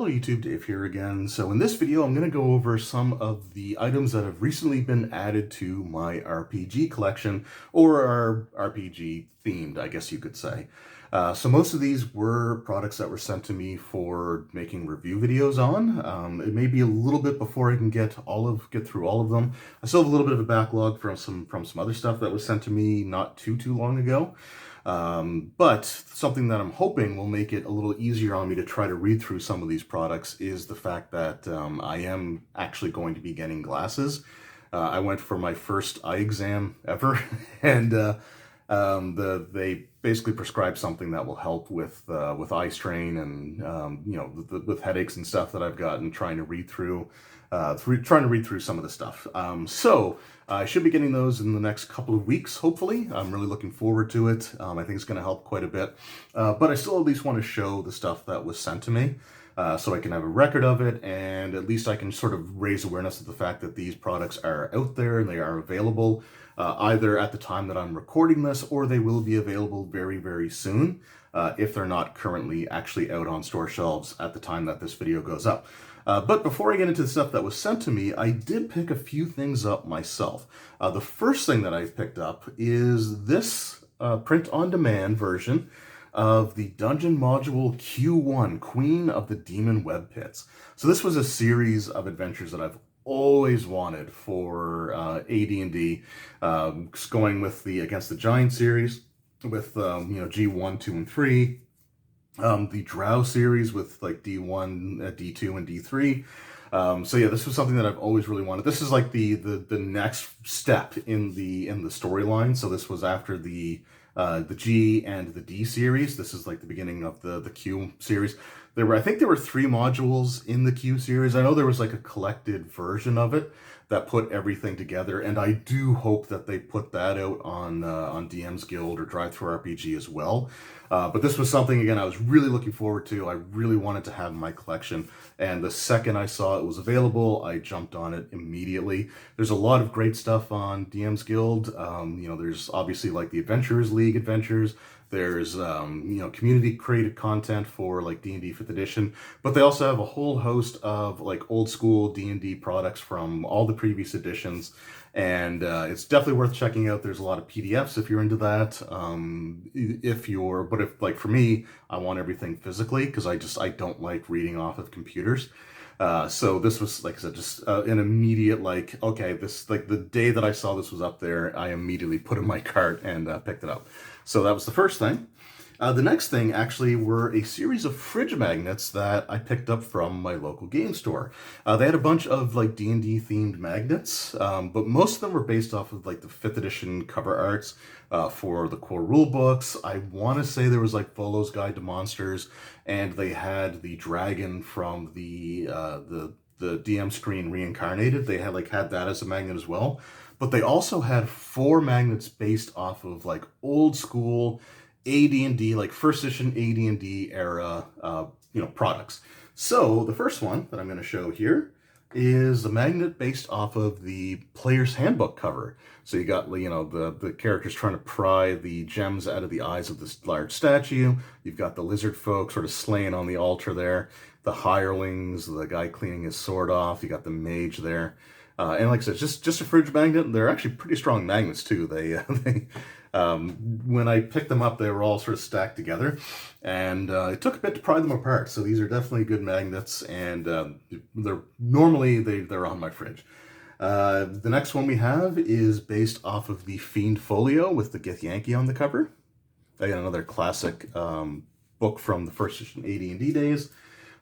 Hello YouTube, Dave here again. So in this video, I'm going to go over some of the items that have recently been added to my RPG collection, or are RPG themed, I guess you could say. So most of these were products that were sent to me for making review videos on. It may be a little bit before I can get through all of them. I still have a little bit of a backlog from some other stuff that was sent to me not too long ago. But something that I'm hoping will make it a little easier on me to try to read through some of these products is the fact that I am actually going to be getting glasses. I went for my first eye exam ever, and they basically prescribed something that will help with eye strain and with headaches and stuff that I've gotten trying to read through. Trying to read through some of the stuff. So I should be getting those in the next couple of weeks, hopefully. I'm really looking forward to it. I think it's going to help quite a bit. But I still at least want to show the stuff that was sent to me so I can have a record of it, and at least I can sort of raise awareness of the fact that these products are out there and they are available either at the time that I'm recording this, or they will be available very, very soon if they're not currently actually out on store shelves at the time that this video goes up. But before I get into the stuff that was sent to me, I did pick a few things up myself. The first thing that I picked up is this print-on-demand version of the Dungeon Module Q1, Queen of the Demon Web Pits. So this was a series of adventures that I've always wanted for AD&D, going with the Against the Giant series, with G1, 2, and 3. The Drow series with like D1, D2, and D3. So yeah, this was something that I've always really wanted. This is like the next step in the storyline. So this was after the G and the D series. This is like the beginning of the Q series. I think there were 3 modules in the Q series. I know there was like a collected version of it that put everything together, and I do hope that they put that out on DM's Guild or Drive-Thru-RPG as well. But this was something, again, I was really looking forward to. I really wanted to have in my collection, and the second I saw it was available, I jumped on it immediately. There's a lot of great stuff on DM's Guild. There's obviously like the Adventurers League adventures. There's, community-created content for, like, D&D 5th edition, but they also have a whole host of, like, old-school D&D products from all the previous editions, and it's definitely worth checking out. There's a lot of PDFs if you're into that. But if, like, for me, I want everything physically, because I don't like reading off of computers. So this was, like I said, just an immediate, like, okay, this, like, the day that I saw this was up there, I immediately put it in my cart and picked it up. So that was the first thing. The next thing actually were a series of fridge magnets that I picked up from my local game store. They had a bunch of like D&D themed magnets, but most of them were based off of like the 5th edition cover arts for the core rule books. I want to say there was like Volo's Guide to Monsters, and they had the dragon from the DM screen reincarnated. They had that as a magnet as well. But they also had 4 magnets based off of like old school AD&D, like 1st edition AD&D era, products. So the first one that I'm going to show here is the magnet based off of the Player's Handbook cover. So you got, the characters trying to pry the gems out of the eyes of this large statue. You've got the lizard folk sort of slaying on the altar there. The hirelings, the guy cleaning his sword off. You got the mage there. And like I said, just a fridge magnet. They're actually pretty strong magnets too. When I picked them up, they were all sort of stacked together, and it took a bit to pry them apart. So these are definitely good magnets, and they're on my fridge. The next one we have is based off of the Fiend Folio with the Githyanki on the cover. Again, another classic book from the 1st edition AD&D days.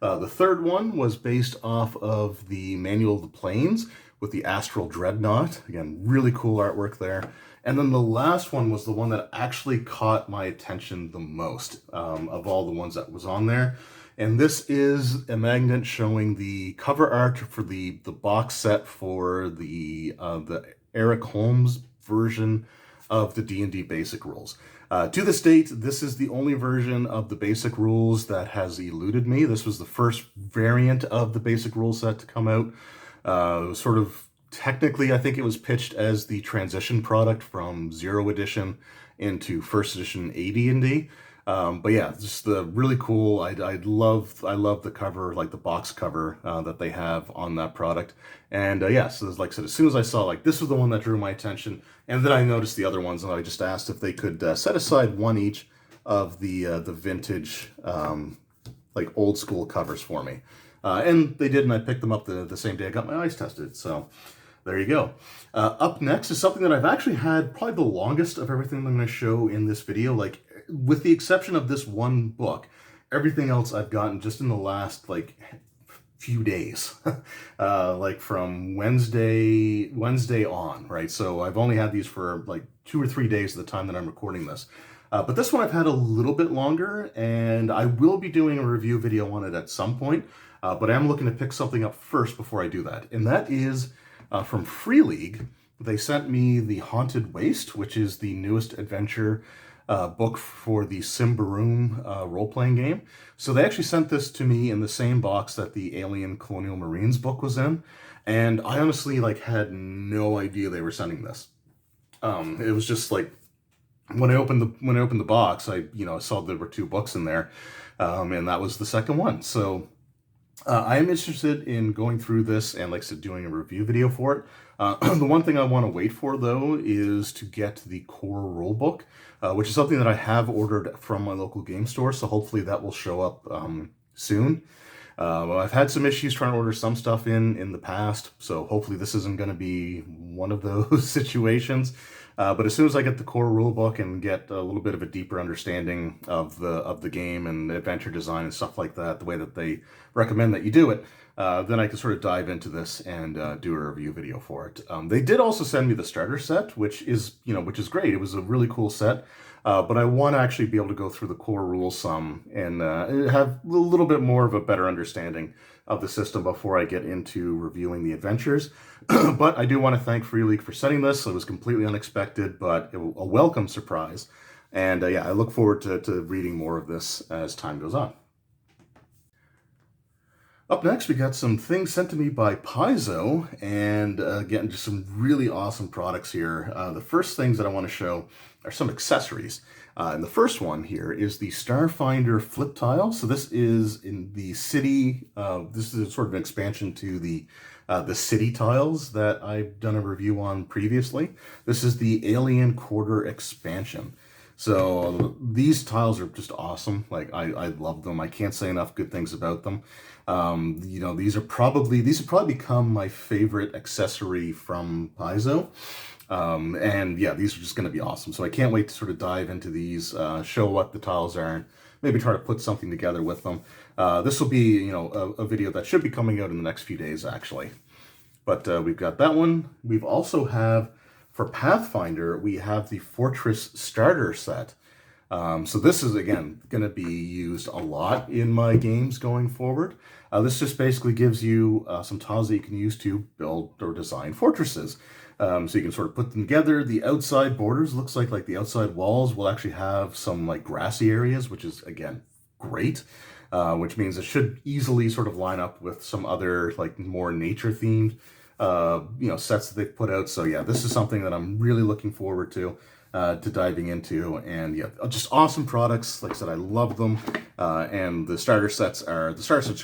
The third one was based off of the Manual of the Planes with the Astral Dreadnought. Again, really cool artwork there. And then the last one was the one that actually caught my attention the most of all the ones that was on there. And this is a magnet showing the cover art for the box set for the Eric Holmes version of the D&D basic rules. To this date, this is the only version of the basic rules that has eluded me. This was the first variant of the basic rule set to come out. It was sort of, technically, I think it was pitched as the transition product from 0th edition into 1st edition AD&D. But yeah, just the really cool. I love the cover, like the box cover that they have on that product. And yeah, so like I said, as soon as I saw like this was the one that drew my attention, and then I noticed the other ones, and I just asked if they could set aside one each of the vintage like old school covers for me. And they did, and I picked them up the same day I got my eyes tested. So there you go. Up next is something that I've actually had probably the longest of everything I'm going to show in this video. Like, with the exception of this one book, everything else I've gotten just in the last, like, few days. Like from Wednesday on, right? So I've only had these for like 2 or 3 days at the time that I'm recording this. But this one I've had a little bit longer, and I will be doing a review video on it at some point. But I'm looking to pick something up first before I do that. And that is from Free League. They sent me The Haunted Waste, which is the newest adventure book for the Symbaroum role-playing game. So they actually sent this to me in the same box that the Alien Colonial Marines book was in. And I honestly like had no idea they were sending this. It was just like, when I opened the box, I saw there were 2 books in there, and that was the second one. So I am interested in going through this and, like I said, doing a review video for it. The one thing I want to wait for, though, is to get the core rulebook, which is something that I have ordered from my local game store, so hopefully that will show up soon. I've had some issues trying to order some stuff in the past, so hopefully this isn't going to be one of those situations. But as soon as I get the core rulebook and get a little bit of a deeper understanding of the game and adventure design and stuff like that, the way that they recommend that you do it, then I can sort of dive into this and do a review video for it. They did also send me the starter set, which is great. It was a really cool set. But I want to actually be able to go through the core rules some and have a little bit more of a better understanding of the system before I get into reviewing the adventures. But I do want to thank Free League for sending this. It was completely unexpected, but a welcome surprise. And yeah, I look forward to reading more of this as time goes on. Up next, we got some things sent to me by Paizo, and again, just some really awesome products here. The first things that I want to show are some accessories. And the first one here is the Starfinder flip tile. So this is in the city. This is sort of an expansion to the city tiles that I've done a review on previously. This is the Alien Quarter expansion. So these tiles are just awesome. Like I love them. I can't say enough good things about them. These have probably become my favorite accessory from Paizo. And yeah, these are just going to be awesome. So I can't wait to sort of dive into these, show what the tiles are, and maybe try to put something together with them. This will be, a video that should be coming out in the next few days, actually. But we've got that one. We've also have, for Pathfinder, we have the Fortress Starter Set. So this is, again, going to be used a lot in my games going forward. This just basically gives you some tiles that you can use to build or design fortresses. So you can sort of put them together. The outside borders looks like the outside walls will actually have some like grassy areas, which is, again, great. Which means it should easily sort of line up with some other like more nature themed sets that they've put out. So yeah, this is something that I'm really looking forward to diving into. And yeah, just awesome products. Like I said, I love them. And the starter sets are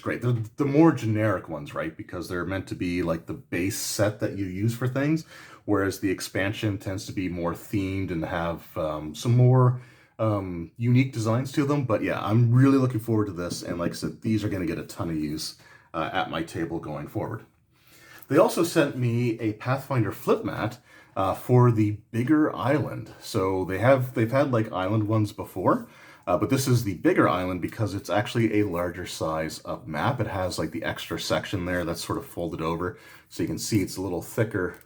great. They're the more generic ones, right? Because they're meant to be like the base set that you use for things, whereas the expansion tends to be more themed and have some more unique designs to them. But yeah, I'm really looking forward to this. And like I said, these are going to get a ton of use at my table going forward. They also sent me a Pathfinder flip mat for the bigger island. So they've had like island ones before, but this is the bigger island because it's actually a larger size of map. It has like the extra section there that's sort of folded over, so you can see it's a little thicker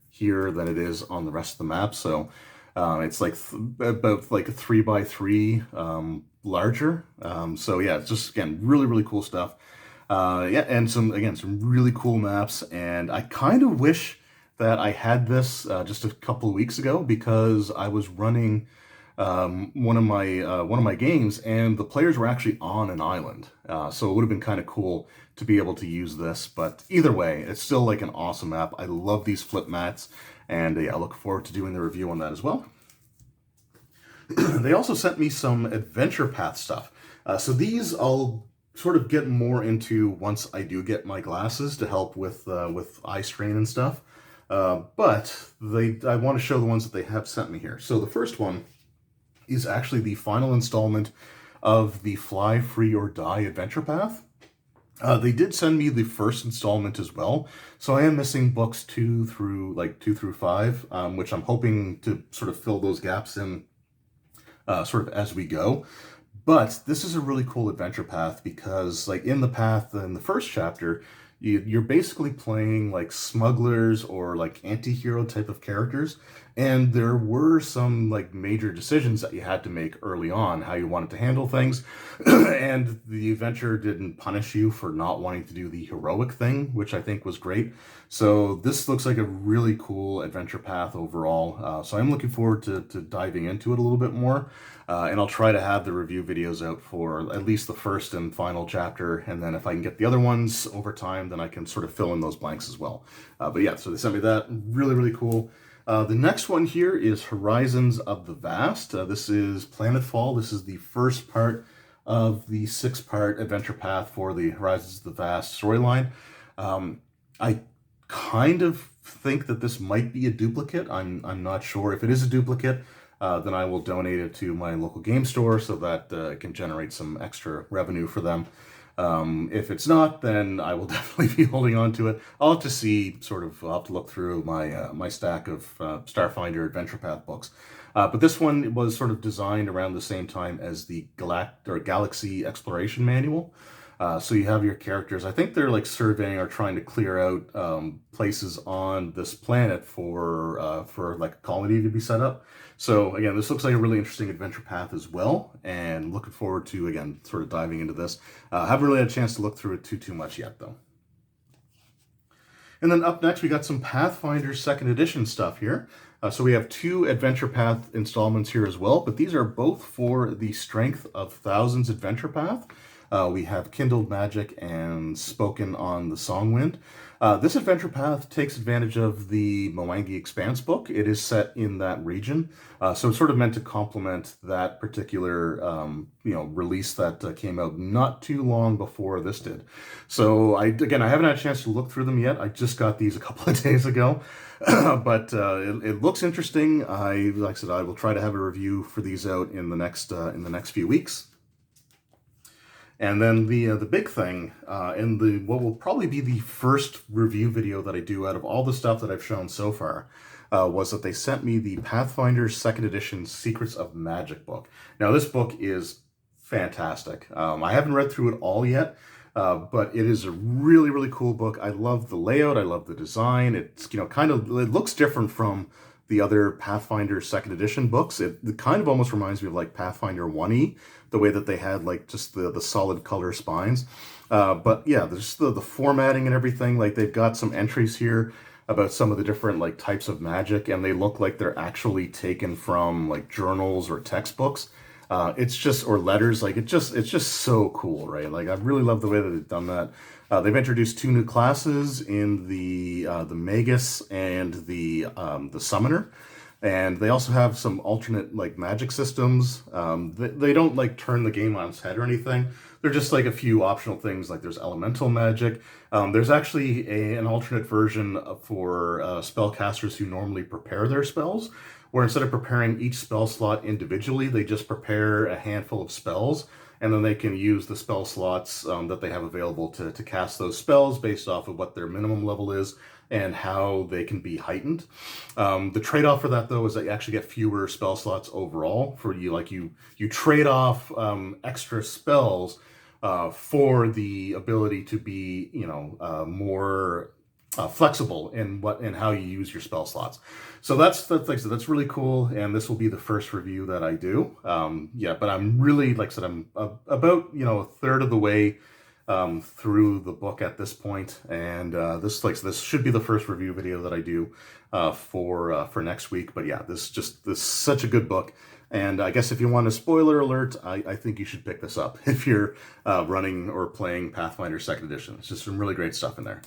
here than it is on the rest of the map. So it's like about like a 3x3 larger. So yeah, it's just, again, really cool stuff. Yeah, and some really cool maps, and I kind of wish that I had this just a couple of weeks ago, because I was running one of my games, and the players were actually on an island. So it would have been kind of cool to be able to use this. But either way, it's still like an awesome map. I love these flip mats, and yeah, I look forward to doing the review on that as well. They also sent me some adventure path stuff. So these I'll sort of get more into once I do get my glasses to help with eye strain and stuff. But I want to show the ones that they have sent me here. So the first one is actually the final installment of the Fly Free or Die adventure path. They did send me the first installment as well, so I am missing books 2 through 5, which I'm hoping to sort of fill those gaps in sort of as we go. But this is a really cool adventure path because, like, in the path in the first chapter, you're basically playing like smugglers or like anti-hero type of characters, and there were some like major decisions that you had to make early on, how you wanted to handle things, and the adventure didn't punish you for not wanting to do the heroic thing, which I think was great. So this looks like a really cool adventure path overall. So I'm looking forward to diving into it a little bit more. And I'll try to have the review videos out for at least the first and final chapter, and then if I can get the other ones over time, then I can sort of fill in those blanks as well. But yeah, so they sent me that. Really, really cool. The next one here is Horizons of the Vast. This is Planetfall. This is the first part of the 6-part adventure path for the Horizons of the Vast storyline. I kind of think that this might be a duplicate. I'm not sure. If it is a duplicate, then I will donate it to my local game store so that it can generate some extra revenue for them. If it's not, then I will definitely be holding on to it. I'll have to see, I'll have to look through my stack of Starfinder Adventure Path books. But this one was sort of designed around the same time as the Galaxy Exploration Manual. So you have your characters. I think they're like surveying or trying to clear out places on this planet for like a colony to be set up. So again, this looks like a really interesting adventure path as well, and looking forward to, again, sort of diving into this. Haven't really had a chance to look through it too much yet, though. And then up next, we got some Pathfinder 2nd Edition stuff here. So we have 2 Adventure Path installments here as well, but these are both for the Strength of Thousands Adventure Path. We have Kindled Magic and Spoken on the Songwind. This adventure path takes advantage of the Mwangi Expanse book. It is set in that region, so it's sort of meant to complement that particular release that came out not too long before this did. So I haven't had a chance to look through them yet. I just got these a couple of days ago, but it looks interesting. Like I said, I will try to have a review for these out in the next few weeks. And then the big thing, and what will probably be the first review video that I do out of all the stuff that I've shown so far, was that they sent me the Pathfinder 2nd Edition Secrets of Magic book. Now this book is fantastic. I haven't read through it all yet, but it is a really, really cool book. I love the layout. I love the design. It's, it looks different from the other Pathfinder 2nd Edition books. It kind of almost reminds me of like Pathfinder 1E, the way that they had like just the solid color spines. But yeah, there's the formatting and everything. Like they've got some entries here about some of the different like types of magic, and they look like they're actually taken from like journals or textbooks. It's just, or letters, like it's just so cool, right? Like I really love the way that they've done that. They've introduced 2 new classes in the Magus and the Summoner, and they also have some alternate like magic systems. They don't like turn the game on its head or anything. They're just like a few optional things, like there's elemental magic. There's actually an alternate version for spellcasters who normally prepare their spells, where instead of preparing each spell slot individually, they just prepare a handful of spells, and then they can use the spell slots that they have available to cast those spells based off of what their minimum level is and how they can be heightened. The trade-off for that, though, is that you actually get fewer spell slots overall. For you, like you trade off extra spells for the ability to be, more flexible in how you use your spell slots. So that's really cool, and this will be the first review that I do. But I'm really, like I said, I'm about a third of the way through the book at this point, and this should be the first review video that I do for next week. But yeah, this is such a good book. And I guess if you want a spoiler alert, I think you should pick this up if you're running or playing Pathfinder 2nd Edition. It's just some really great stuff in there.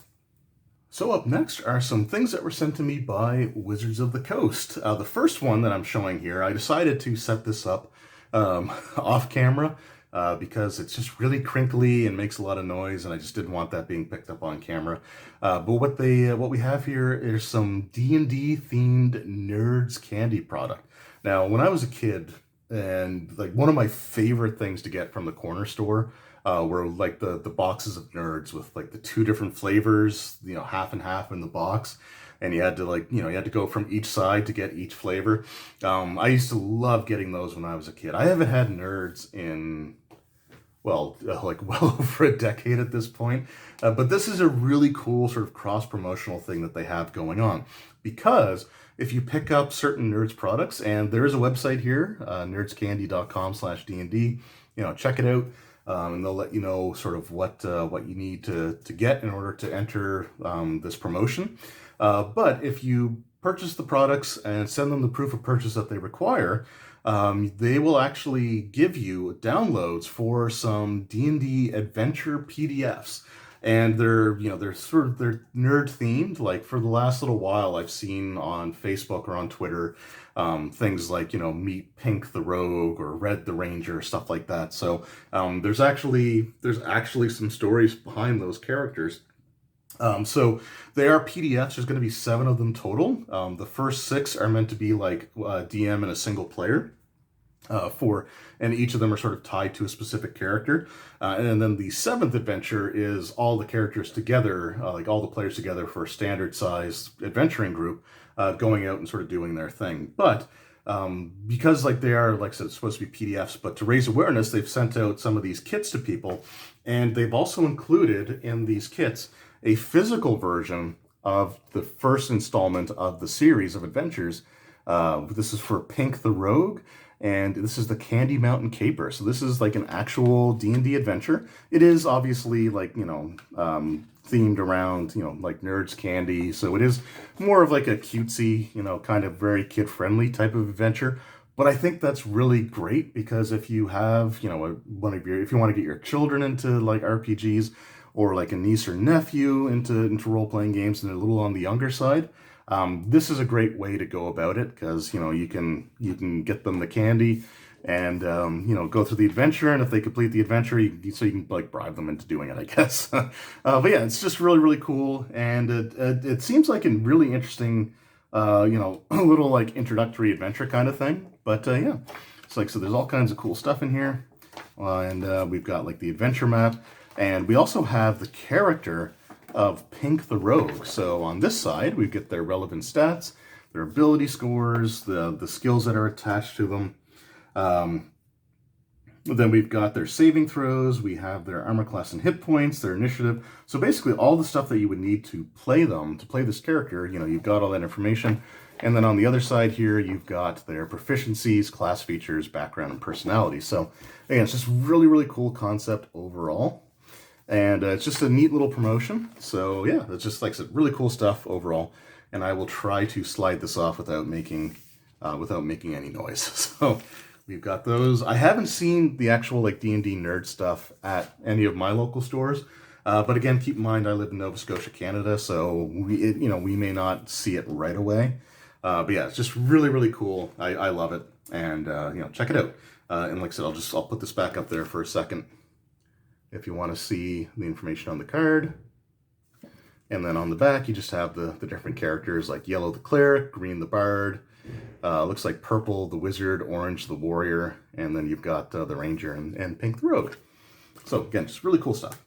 So up next are some things that were sent to me by Wizards of the Coast. The first one that I'm showing here, I decided to set this up off camera because it's just really crinkly and makes a lot of noise, and I just didn't want that being picked up on camera. But what we have here is some D&D themed Nerds candy product. Now, when I was a kid, and like one of my favorite things to get from the corner store were like the boxes of Nerds with like the two different flavors, you know, half and half in the box. And you had to like, you had to go from each side to get each flavor. I used to love getting those when I was a kid. I haven't had Nerds in, well, like well over a decade at this point. But this is a really cool sort of cross-promotional thing that they have going on. Because if you pick up certain Nerds products, and there is a website here, nerdscandy.com/D&D, check it out. And they'll let you know sort of what you need to get in order to enter this promotion. But if you purchase the products and send them the proof of purchase that they require, they will actually give you downloads for some D&D adventure PDFs. And they're nerd themed. Like for the last little while, I've seen on Facebook or on Twitter things like, meet Pink the Rogue or Red the Ranger, stuff like that. So there's actually some stories behind those characters. So they are PDFs. There's going to be 7 of them total. The first 6 are meant to be like DM and a single player. And each of them are sort of tied to a specific character. And then the 7th adventure is all the characters together, like all the players together for a standard sized adventuring group, going out and sort of doing their thing. But because like they are, like I said, it's supposed to be PDFs, but to raise awareness, they've sent out some of these kits to people, and they've also included in these kits a physical version of the first installment of the series of adventures. This is for Pink the Rogue, and this is the Candy Mountain Caper. So this is like an actual D&D adventure. It is obviously like, themed around, like Nerds candy. So it is more of like a cutesy, kind of very kid-friendly type of adventure. But I think that's really great because if you have, if you want to get your children into like RPGs, or like a niece or nephew into role-playing games and they're a little on the younger side, this is a great way to go about it because, you can get them the candy and, go through the adventure. And if they complete the adventure, you can like bribe them into doing it, I guess. But yeah, it's just really, really cool. And it seems like a really interesting, a little like introductory adventure kind of thing. But yeah, it's like, so there's all kinds of cool stuff in here. And we've got like the adventure map. And we also have the character of Pink the Rogue. So on this side, we get their relevant stats, their ability scores, the skills that are attached to them. Then we've got their saving throws, we have their armor class and hit points, their initiative. So basically all the stuff that you would need to play this character, you've got all that information. And then on the other side here, you've got their proficiencies, class features, background, and personality. So again, it's just really, really cool concept overall. And it's just a neat little promotion. So yeah, it's just, like I said, really cool stuff overall. And I will try to slide this off without making any noise. So we've got those. I haven't seen the actual like D&D nerd stuff at any of my local stores. But again, keep in mind, I live in Nova Scotia, Canada, so we may not see it right away. But yeah, it's just really, really cool. I love it. And check it out. And like I said, I'll put this back up there for a second if you want to see the information on the card. And then on the back, you just have the different characters like yellow, the cleric, green, the bard, looks like purple, the wizard, orange, the warrior, and then you've got the ranger and pink, the rogue. So again, just really cool stuff.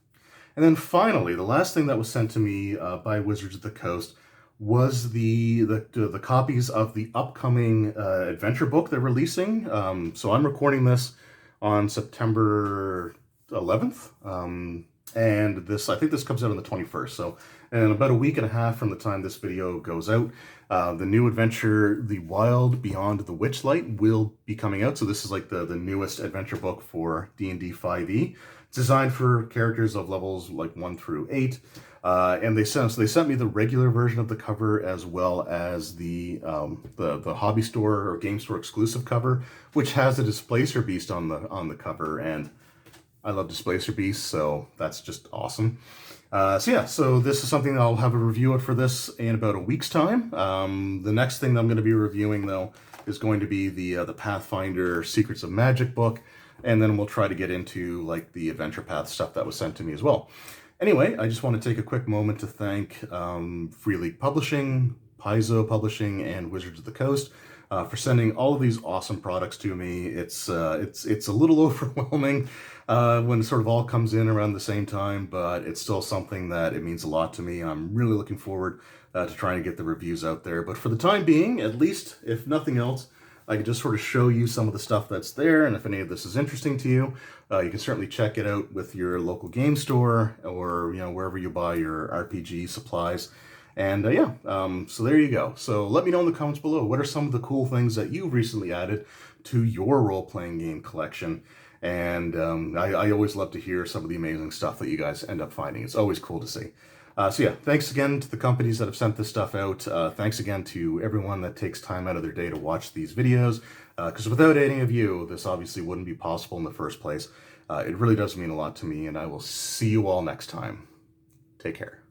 And then finally, the last thing that was sent to me by Wizards of the Coast was the copies of the upcoming adventure book they're releasing. So I'm recording this on September 11th, and I think this comes out on the 21st. So in about a week and a half from the time this video goes out, the new adventure, The Wild Beyond the Witchlight, will be coming out. So this is like the newest adventure book for D&D 5e. It's designed for characters of levels like 1 through 8. And they sent me the regular version of the cover as well as the hobby store or game store exclusive cover, which has a Displacer Beast on the cover, and I love Displacer Beasts, so that's just awesome. So this is something I'll have a review of for this in about a week's time. The next thing that I'm going to be reviewing, though, is going to be the Pathfinder Secrets of Magic book, and then we'll try to get into like the Adventure Path stuff that was sent to me as well. Anyway, I just want to take a quick moment to thank Free League Publishing, Paizo Publishing, and Wizards of the Coast for sending all of these awesome products to me. It's a little overwhelming when it sort of all comes in around the same time, but it's still something that it means a lot to me. I'm really looking forward to trying to get the reviews out there. But for the time being, at least, if nothing else, I can just sort of show you some of the stuff that's there, and if any of this is interesting to you, you can certainly check it out with your local game store or wherever you buy your RPG supplies. And so there you go. So let me know in the comments below, what are some of the cool things that you've recently added to your role-playing game collection? And I always love to hear some of the amazing stuff that you guys end up finding. It's always cool to see. Thanks again to the companies that have sent this stuff out. Thanks again to everyone that takes time out of their day to watch these videos, because without any of you, this obviously wouldn't be possible in the first place. It really does mean a lot to me, and I will see you all next time. Take care.